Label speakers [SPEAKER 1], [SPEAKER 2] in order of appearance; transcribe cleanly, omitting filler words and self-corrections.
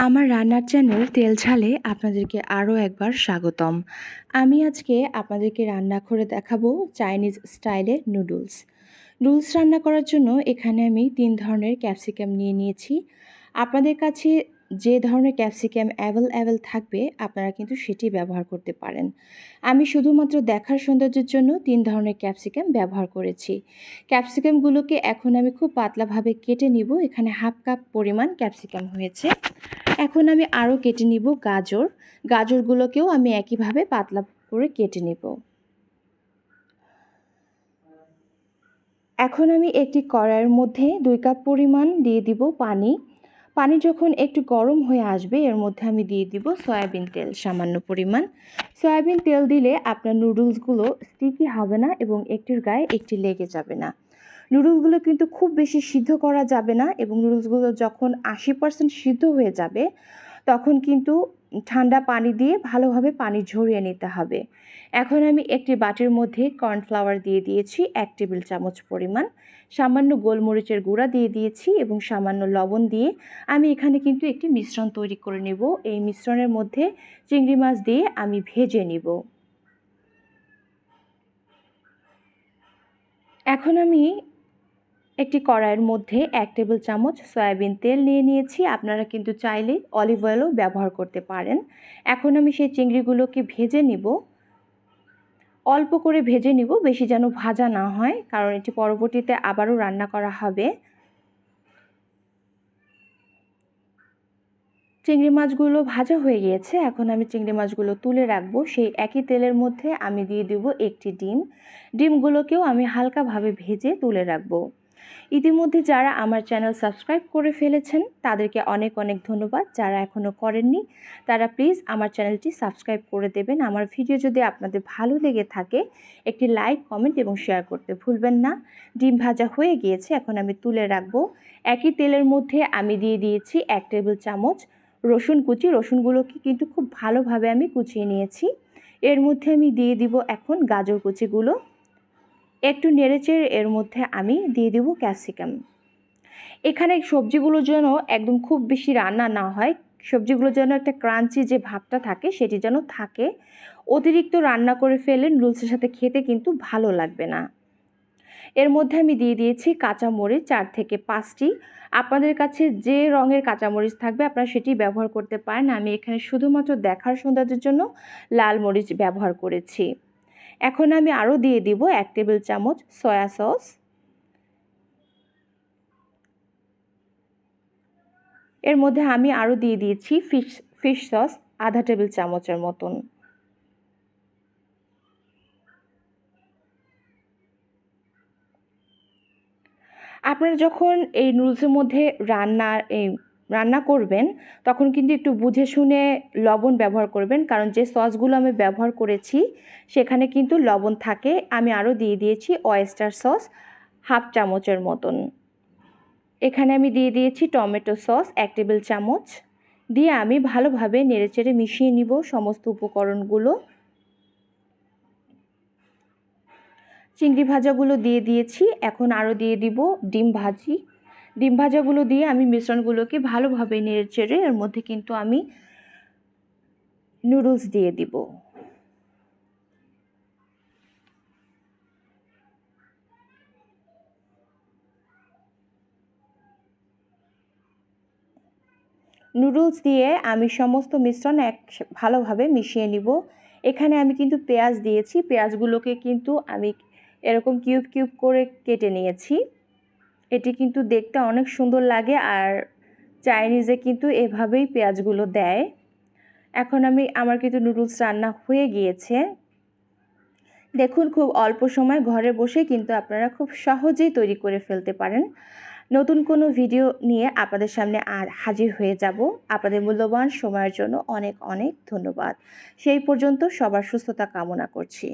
[SPEAKER 1] আমার রান্নার চ্যানেল তেলঝালে আপনাদেরকে আরও একবার স্বাগতম। আমি আজকে আপনাদেরকে রান্না করে দেখাবো চাইনিজ স্টাইলে নুডলস। নুডলস রান্না করার জন্য এখানে আমি 3 ধরনের ক্যাপসিকাম নিয়ে নিয়েছি। আপনাদের কাছে যে ধরনের ক্যাপসিকাম অ্যাভেলেবল থাকবে আপনারা কিন্তু সেটি ব্যবহার করতে পারেন। আমি শুধুমাত্র দেখার সৌন্দর্যের জন্য 3 ধরনের ক্যাপসিকাম ব্যবহার করেছি। ক্যাপসিকামগুলোকে এখন আমি খুব পাতলাভাবে কেটে নিব। এখানে হাফ কাপ পরিমাণ ক্যাপসিকাম হয়েছে। এখন আমি আরও কেটে নিব গাজরগুলোকেও আমি একইভাবে পাতলা করে কেটে নিব। এখন আমি একটি কড়াইয়ের মধ্যে 2 কাপ পরিমাণ দিয়ে দিব পানি। পানি যখন একটু গরম হয়ে আসবে এর মধ্যে আমি দিয়ে দিব সয়াবিন তেল সামান্য পরিমাণ। সয়াবিন তেল দিলে আপনার নুডলসগুলো স্টিকি হবে না এবং একটির গায়ে একটি লেগে যাবে না। নুডলসগুলো কিন্তু খুব বেশি সিদ্ধ করা যাবে না এবং নুডলসগুলো যখন 80% সিদ্ধ হয়ে যাবে তখন কিন্তু ঠান্ডা পানি দিয়ে ভালোভাবে পানি ঝরিয়ে নিতে হবে। এখন আমি একটি বাটির মধ্যে কর্নফ্লাওয়ার দিয়ে দিয়েছি 1 টেবিল চামচ পরিমাণ, সামান্য গোলমরিচের গুঁড়া দিয়ে দিয়েছি এবং সামান্য লবণ দিয়ে আমি এখানে কিন্তু একটি মিশ্রণ তৈরি করে নেব। এই মিশ্রণের মধ্যে চিংড়ি মাছ দিয়ে আমি ভেজে নিব। এখন আমি একটি কড়াইয়ের মধ্যে 1 টেবিল চামচ সয়াবিন তেল নিয়ে নিয়েছি। আপনারা কিন্তু চাইলে অলিভ অয়েলও ব্যবহার করতে পারেন। এখন আমি সেই চিংড়িগুলোকে ভেজে নিব। অল্প করে ভেজে নিব, বেশি যেন ভাজা না হয়, কারণ এটি পরবর্তীতে আবারও রান্না করা হবে। চিংড়ি মাছগুলো ভাজা হয়ে গিয়েছে। এখন আমি চিংড়ি মাছগুলো তুলে রাখবো। সেই একই তেলের মধ্যে আমি দিয়ে দেব একটি ডিম। ডিমগুলোকেও আমি হালকাভাবে ভেজে তুলে রাখবো। ইতিমধ্যে যারা আমার চ্যানেল সাবস্ক্রাইব করে ফেলেছেন তাদেরকে অনেক অনেক ধন্যবাদ। যারা এখনও করেননি তারা প্লিজ আমার চ্যানেলটি সাবস্ক্রাইব করে দেবেন। আমার ভিডিও যদি আপনাদের ভালো লেগে থাকে একটি লাইক, কমেন্ট এবং শেয়ার করতে ভুলবেন না। ডিম ভাজা হয়ে গিয়েছে, এখন আমি তুলে রাখবো। একই তেলের মধ্যে আমি দিয়ে দিয়েছি 1 টেবিল চামচ রসুন কুচি। রসুনগুলোকে কিন্তু খুব ভালোভাবে আমি কুচিয়ে নিয়েছি। এর মধ্যে আমি দিয়ে দিব এখন গাজর কুচিগুলো। একটু নেড়েচেড়ে এর মধ্যে আমি দিয়ে দেব ক্যাপসিকাম। এখানে সবজিগুলো যেন একদম খুব বেশি রান্না না হয়, সবজিগুলো যেন একটা ক্রাঞ্চি যে ভাবটা থাকে সেটি যেন থাকে। অতিরিক্ত রান্না করে ফেলে নুডলসের সাথে খেতে কিন্তু ভালো লাগবে না। এর মধ্যে আমি দিয়ে দিয়েছি কাঁচামরিচ 4 থেকে 5টি। আপনাদের কাছে যে রঙের কাঁচামরিচ থাকবে আপনারা সেটি ব্যবহার করতে পারেন। আমি এখানে শুধুমাত্র দেখার সৌন্দর্যের জন্য লাল মরিচ ব্যবহার করেছি। এখন আমি আরও দিয়ে দিব 1 টেবিল চামচ সয়া সস। এর মধ্যে আমি আরও দিয়ে দিয়েছি ফিশ সস আধা টেবিল চামচের মতন। আপনারা যখন এই নুডলসের মধ্যে রান্না করবেন তখন কিন্তু একটু বুঝে শুনে লবণ ব্যবহার করবেন, কারণ যে সসগুলো আমি ব্যবহার করেছি সেখানে কিন্তু লবণ থাকে। আমি আরও দিয়ে দিয়েছি অয়েস্টার সস হাফ চামচের মতন। এখানে আমি দিয়ে দিয়েছি টমেটো সস 1 টেবিল চামচ। দিয়ে আমি ভালোভাবে নেড়েচেড়ে মিশিয়ে নিব সমস্ত উপকরণগুলো। চিংড়ি ভাজাগুলো দিয়ে দিয়েছি, এখন আরও দিয়ে দিব ডিম ভাজাগুলো দিয়ে আমি মিশ্রণগুলোকে ভালোভাবে নেড়েচেড়ে এর মধ্যে কিন্তু আমি নুডলস দিয়ে দিব। নুডলস দিয়ে আমি সমস্ত মিশ্রণ ভালোভাবে মিশিয়ে নিব। এখানে আমি কিন্তু পেঁয়াজ দিয়েছি, পেঁয়াজগুলোকে কিন্তু আমি এরকম কিউব কিউব করে কেটে নিয়েছি। এটি কিন্তু দেখতে অনেক সুন্দর লাগে, আর চাইনিজে কিন্তু এভাবেই পেঁয়াজগুলো দেয়। এখন আমার কিন্তু নুডলস রান্না হয়ে গিয়েছে। দেখুন, খুব অল্প সময় ঘরে বসে কিন্তু আপনারা খুব সহজেই তৈরি করে ফেলতে পারেন। নতুন কোনো ভিডিও নিয়ে আপনাদের সামনে হাজির হয়ে যাব। আপনাদের মূল্যবান সময়ের জন্য অনেক অনেক ধন্যবাদ। সেই পর্যন্ত সবার সুস্থতা কামনা করছি।